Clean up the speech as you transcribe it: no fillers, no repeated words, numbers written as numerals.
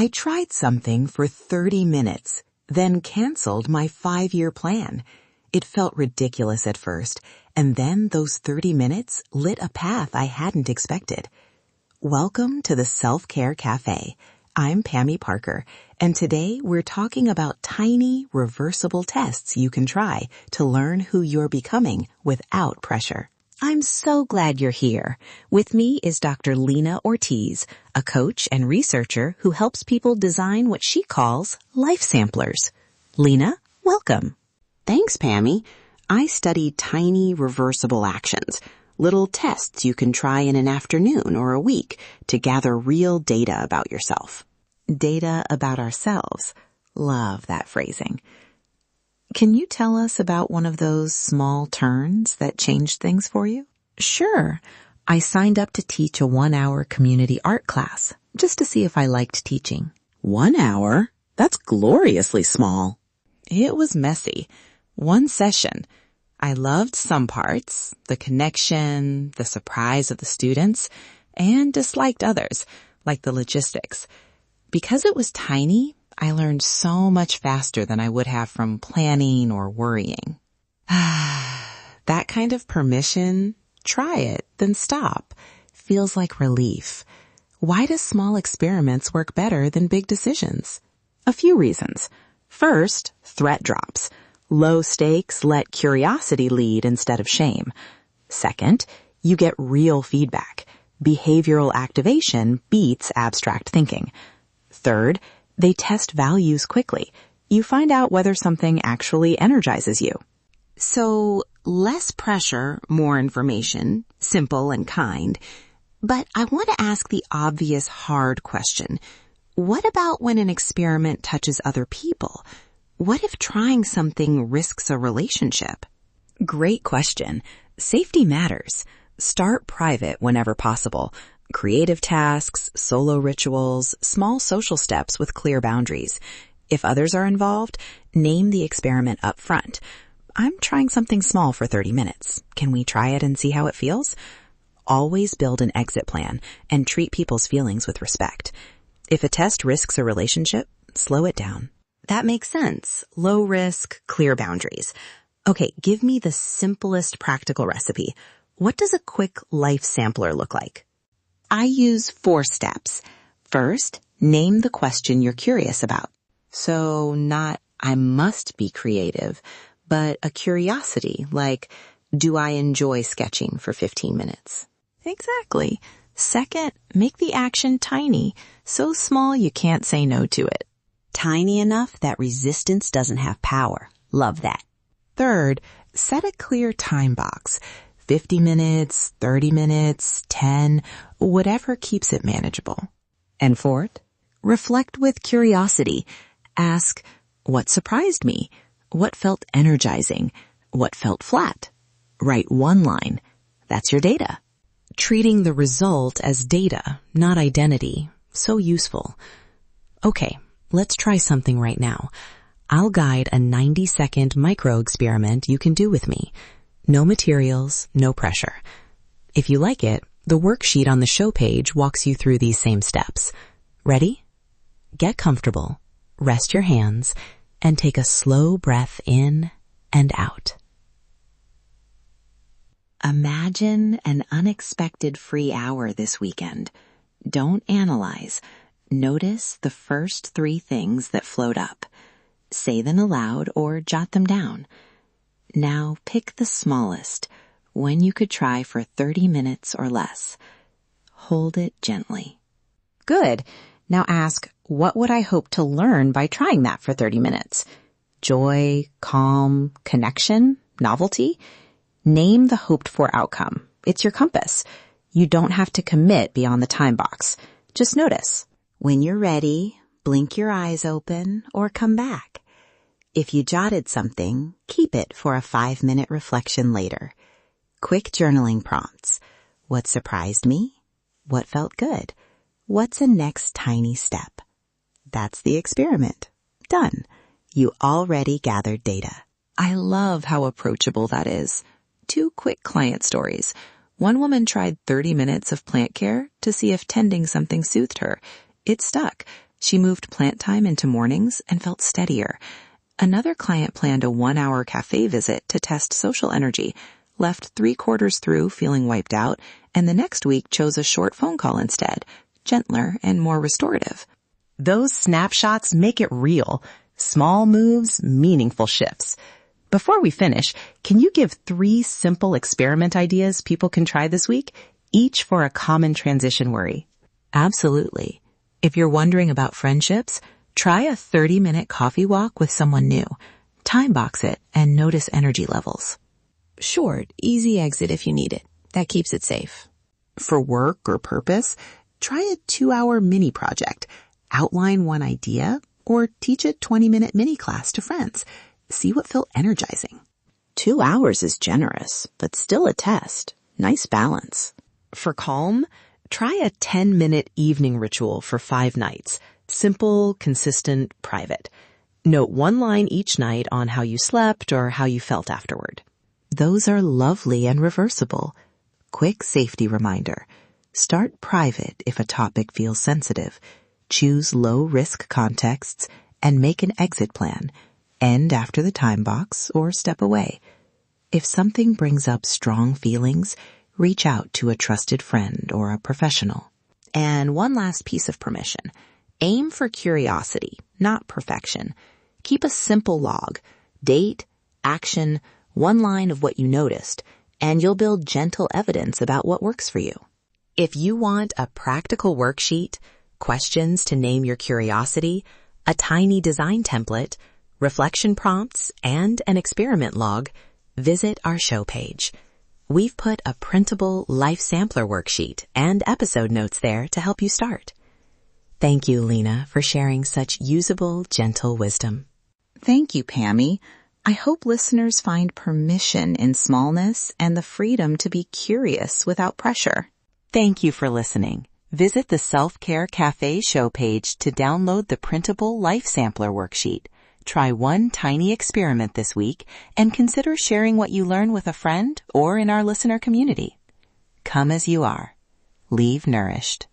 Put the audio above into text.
I tried something for 30 minutes, then canceled my 5-year plan. It felt ridiculous at first, and then those 30 minutes lit a path I hadn't expected. Welcome to the Self-Care Cafe. I'm Pami Parker, and today we're talking about tiny, reversible tests you can try to learn who you're becoming without pressure. I'm so glad you're here. With me is Dr. Lena Ortiz, a coach and researcher who helps people design what she calls life samplers. Lena, welcome. Thanks, Pami. I study tiny, reversible actions, little tests you can try in an afternoon or a week to gather real data about yourself. Data about ourselves. Love that phrasing. Can you tell us about one of those small turns that changed things for you? Sure. I signed up to teach a 1-hour community art class just to see if I liked teaching. 1 hour? That's gloriously small. It was messy. 1 session. I loved some parts, the connection, the surprise of the students, and disliked others, like the logistics. Because it was tiny, I learned so much faster than I would have from planning or worrying. That kind of permission, try it, then stop, feels like relief. Why do small experiments work better than big decisions? A few reasons. First, threat drops. Low stakes let curiosity lead instead of shame. Second, you get real feedback. Behavioral activation beats abstract thinking. Third, they test values quickly. You find out whether something actually energizes you. So, less pressure, more information, simple and kind. But I want to ask the obvious hard question. What about when an experiment touches other people? What if trying something risks a relationship? Great question. Safety matters. Start private whenever possible. Creative tasks, solo rituals, small social steps with clear boundaries. If others are involved, name the experiment up front. I'm trying something small for 30 minutes. Can we try it and see how it feels? Always build an exit plan and treat people's feelings with respect. If a test risks a relationship, slow it down. That makes sense. Low risk, clear boundaries. Okay, give me the simplest practical recipe. What does a quick life sampler look like? I use 4 steps. First, name the question you're curious about. So not, I must be creative, but a curiosity like, do I enjoy sketching for 15 minutes? Exactly. Second, make the action tiny, so small you can't say no to it. Tiny enough that resistance doesn't have power. Love that. Third, set a clear time box. 50 minutes, 30 minutes, 10, whatever keeps it manageable. And fourth, reflect with curiosity. Ask, what surprised me? What felt energizing? What felt flat? Write 1 line. That's your data. Treating the result as data, not identity. So useful. Okay, let's try something right now. I'll guide a 90-second micro-experiment you can do with me. No materials, no pressure. If you like it, the worksheet on the show page walks you through these same steps. Ready? Get comfortable, rest your hands, and take a slow breath in and out. Imagine an unexpected free hour this weekend. Don't analyze. Notice the first 3 things that float up. Say them aloud or jot them down. Now pick the smallest, one you could try for 30 minutes or less. Hold it gently. Good. Now ask, what would I hope to learn by trying that for 30 minutes? Joy, calm, connection, novelty? Name the hoped-for outcome. It's your compass. You don't have to commit beyond the time box. Just notice. When you're ready, blink your eyes open or come back. If you jotted something, keep it for a 5-minute reflection later. Quick journaling prompts. What surprised me? What felt good? What's a next tiny step? That's the experiment. Done. You already gathered data. I love how approachable that is. 2 quick client stories. One woman tried 30 minutes of plant care to see if tending something soothed her. It stuck. She moved plant time into mornings and felt steadier. Another client planned a 1-hour cafe visit to test social energy, left 3/4 through feeling wiped out, and the next week chose a short phone call instead, gentler and more restorative. Those snapshots make it real. Small moves, meaningful shifts. Before we finish, can you give 3 simple experiment ideas people can try this week, each for a common transition worry? Absolutely. If you're wondering about friendships, try a 30-minute coffee walk with someone new. Timebox it and notice energy levels. Short, easy exit if you need it. That keeps it safe. For work or purpose, try a 2-hour mini project. Outline one idea or teach a 20-minute mini class to friends. See what felt energizing. 2 hours is generous, but still a test. Nice balance. For calm, try a 10-minute evening ritual for 5 nights. Simple, consistent, private. Note 1 line each night on how you slept or how you felt afterward. Those are lovely and reversible. Quick safety reminder. Start private if a topic feels sensitive. Choose low-risk contexts and make an exit plan. End after the time box or step away. If something brings up strong feelings, reach out to a trusted friend or a professional. And one last piece of permission. Aim for curiosity, not perfection. Keep a simple log. Date, action, 1 line of what you noticed, and you'll build gentle evidence about what works for you. If you want a practical worksheet, questions to name your curiosity, a tiny design template, reflection prompts, and an experiment log, visit our show page. We've put a printable life sampler worksheet and episode notes there to help you start. Thank you, Lena, for sharing such usable, gentle wisdom. Thank you, Pami. I hope listeners find permission in smallness and the freedom to be curious without pressure. Thank you for listening. Visit the Self-Care Cafe show page to download the printable life sampler worksheet. Try 1 tiny experiment this week and consider sharing what you learn with a friend or in our listener community. Come as you are. Leave nourished.